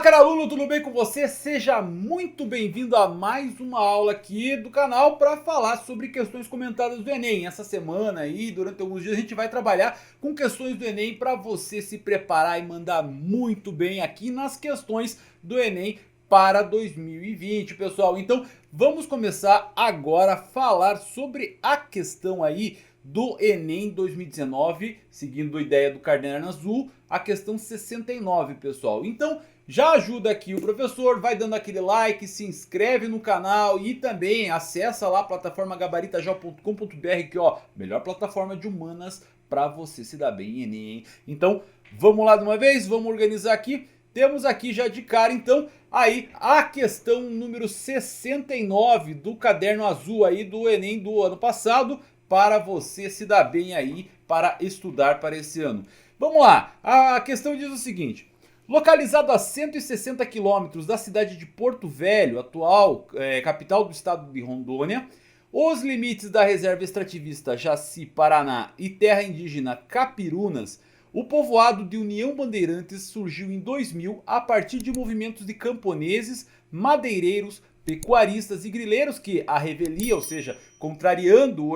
caro aluno, tudo bem com você? Seja muito bem-vindo a mais uma aula aqui do canal para falar sobre questões comentadas do Enem. Essa semana aí, durante alguns dias, a gente vai trabalhar com questões do Enem para você se preparar e mandar muito bem aqui nas questões do Enem para 2020, pessoal. Então, vamos começar agora a falar sobre a questão aí do Enem 2019, seguindo a ideia do caderno azul, a questão 69, pessoal. Então, já ajuda aqui o professor, vai dando aquele like, se inscreve no canal e também acessa lá a plataforma gabaritajal.com.br, que ó, melhor plataforma de humanas para você se dar bem em Enem, hein? Então, vamos lá de uma vez, vamos organizar aqui. Temos aqui já de cara, então, aí a questão número 69 do caderno azul aí do Enem do ano passado, para você se dar bem aí para estudar para esse ano. Vamos lá, a questão diz o seguinte: localizado a 160 quilômetros da cidade de Porto Velho, atual capital do estado de Rondônia, os limites da reserva extrativista Jaci-Paraná e terra indígena Capirunas, o povoado de União Bandeirantes surgiu em 2000 a partir de movimentos de camponeses, madeireiros, pecuaristas e grileiros que, à revelia, ou seja, contrariando o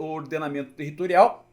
ordenamento territorial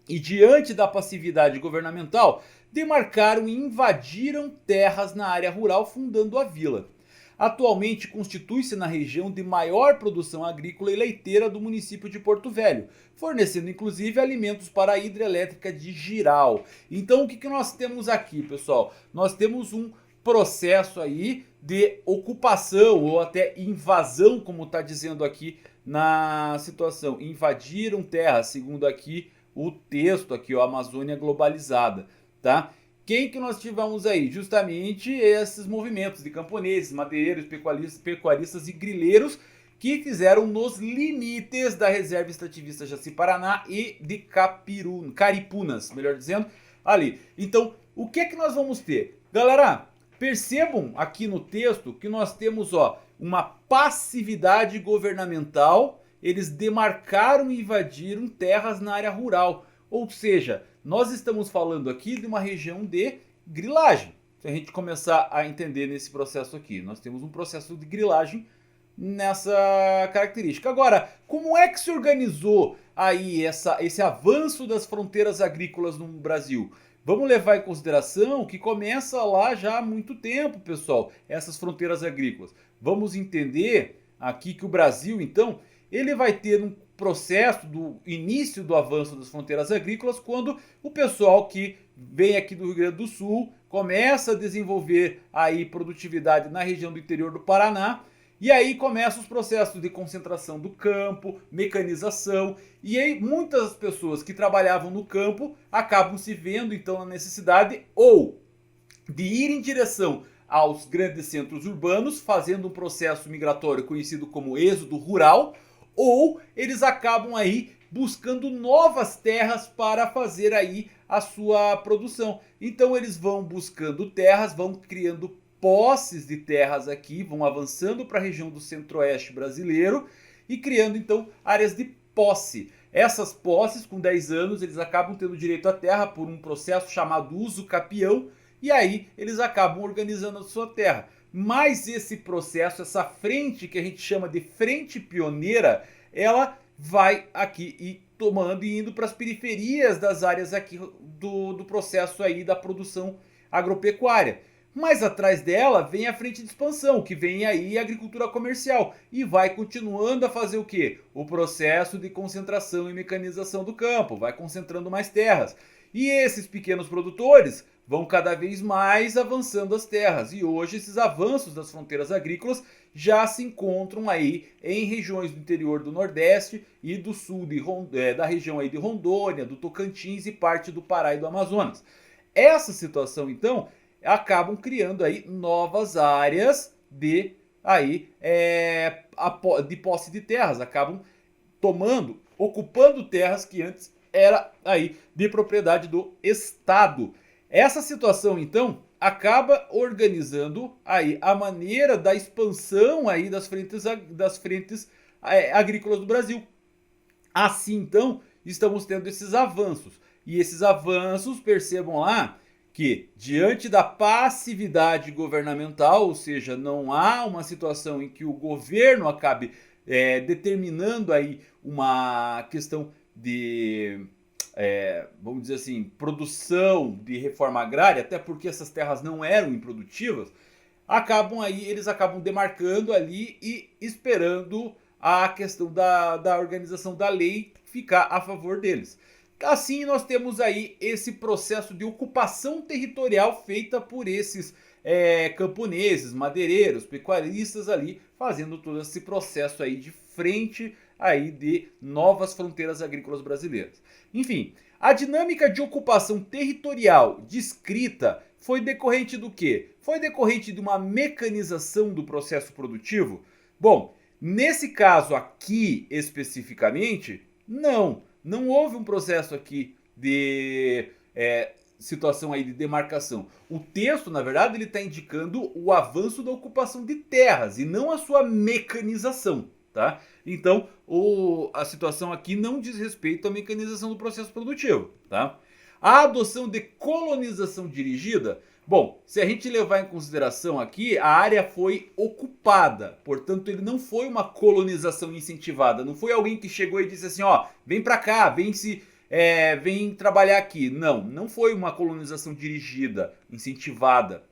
e diante da passividade governamental, demarcaram e invadiram terras na área rural, fundando a vila. Atualmente constitui-se na região de maior produção agrícola e leiteira do município de Porto Velho, fornecendo inclusive alimentos para a hidrelétrica de Jirau. Então o que nós temos aqui, pessoal? Nós temos um processo aí de ocupação ou até invasão, como está dizendo aqui na situação. Invadiram terras, segundo aqui o texto aqui, ó, Amazônia globalizada, tá? Quem que nós tivemos aí? Justamente esses movimentos de camponeses, madeireiros, pecuaristas e grileiros que fizeram nos limites da reserva extrativista Jaci-Paraná e de Caripunas, melhor dizendo, ali. Então, o que é que nós vamos ter? Galera, percebam aqui no texto que nós temos, ó, uma passividade governamental. Eles demarcaram e invadiram terras na área rural. Ou seja, nós estamos falando aqui de uma região de grilagem. Se a gente começar a entender nesse processo aqui, nós temos um processo de grilagem nessa característica. Agora, como é que se organizou aí esse avanço das fronteiras agrícolas no Brasil? Vamos levar em consideração que começa lá já há muito tempo, pessoal, essas fronteiras agrícolas. Vamos entender aqui que o Brasil, então, ele vai ter um processo do início do avanço das fronteiras agrícolas quando o pessoal que vem aqui do Rio Grande do Sul começa a desenvolver aí produtividade na região do interior do Paraná. E aí começam os processos de concentração do campo, mecanização, e aí muitas pessoas que trabalhavam no campo acabam se vendo então na necessidade ou de ir em direção aos grandes centros urbanos, fazendo um processo migratório conhecido como êxodo rural, ou eles acabam aí buscando novas terras para fazer aí a sua produção. Então eles vão buscando terras, vão criando posses de terras aqui, vão avançando para a região do centro-oeste brasileiro e criando então áreas de posse. Essas posses, com 10 anos, eles acabam tendo direito à terra por um processo chamado uso capião, e aí eles acabam organizando a sua terra. Mas esse processo, essa frente que a gente chama de frente pioneira, ela vai aqui e tomando e indo para as periferias das áreas aqui do processo aí da produção agropecuária. Mas atrás dela vem a frente de expansão, que vem aí a agricultura comercial e vai continuando a fazer o quê? O processo de concentração e mecanização do campo, vai concentrando mais terras. E esses pequenos produtores vão cada vez mais avançando as terras. E hoje esses avanços das fronteiras agrícolas já se encontram aí em regiões do interior do Nordeste e do sul da região aí de Rondônia, do Tocantins e parte do Pará e do Amazonas. Essa situação, então, acabam criando aí novas áreas de posse de terras, acabam ocupando terras que antes era aí de propriedade do Estado. Essa situação, então, acaba organizando aí a maneira da expansão aí das frentes agrícolas do Brasil. Assim, então, estamos tendo esses avanços. E esses avanços, percebam lá, que, diante da passividade governamental, ou seja, não há uma situação em que o governo acabe determinando aí uma questão de, vamos dizer assim, produção de reforma agrária, até porque essas terras não eram improdutivas, eles acabam demarcando ali e esperando a questão da organização da lei ficar a favor deles. Assim, nós temos aí esse processo de ocupação territorial feita por esses camponeses, madeireiros, pecuaristas ali, fazendo todo esse processo aí de frente aí de novas fronteiras agrícolas brasileiras. Enfim, a dinâmica de ocupação territorial descrita foi decorrente do quê? Foi decorrente de uma mecanização do processo produtivo? Bom, nesse caso aqui especificamente, não houve um processo aqui de situação aí de demarcação. O texto, na verdade, ele está indicando o avanço da ocupação de terras e não a sua mecanização, tá? Então, a situação aqui não diz respeito à mecanização do processo produtivo, tá? A adoção de colonização dirigida, bom, se a gente levar em consideração aqui, a área foi ocupada, portanto ele não foi uma colonização incentivada, não foi alguém que chegou e disse assim, ó, vem pra cá, vem trabalhar aqui. Não foi uma colonização dirigida, incentivada,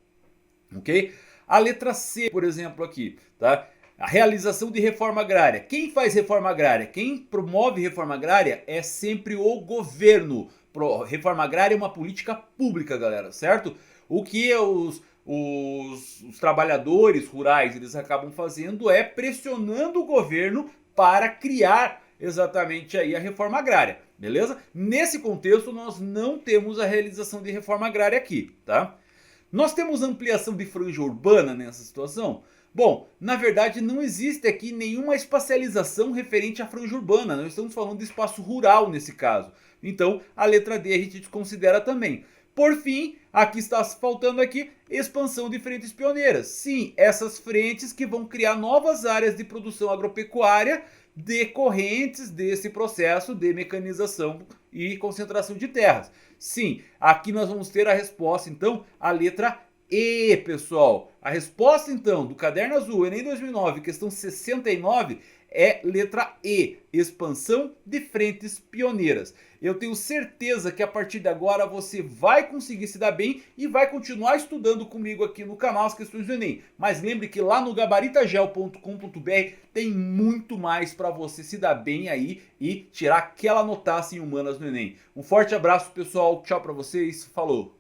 ok? A letra C, por exemplo, aqui, tá? A realização de reforma agrária. Quem faz reforma agrária? Quem promove reforma agrária é sempre o governo. Reforma agrária é uma política pública, galera, certo? O que os trabalhadores rurais eles acabam fazendo é pressionando o governo para criar exatamente aí a reforma agrária, beleza? Nesse contexto nós não temos a realização de reforma agrária aqui, tá? Nós temos ampliação de franja urbana nessa situação? Bom, na verdade não existe aqui nenhuma espacialização referente à franja urbana, nós estamos falando de espaço rural nesse caso. Então a letra D a gente desconsidera também. Por fim, aqui está faltando aqui expansão de frentes pioneiras. Sim, essas frentes que vão criar novas áreas de produção agropecuária decorrentes desse processo de mecanização e concentração de terras. Sim, aqui nós vamos ter a resposta então, a letra E, pessoal. A resposta então do Caderno Azul Enem 2009, questão 69, é letra E, expansão de frentes pioneiras. Eu tenho certeza que a partir de agora você vai conseguir se dar bem e vai continuar estudando comigo aqui no canal as questões do Enem. Mas lembre que lá no gabaritagel.com.br tem muito mais para você se dar bem aí e tirar aquela notaça em humanas no Enem. Um forte abraço, pessoal. Tchau para vocês. Falou!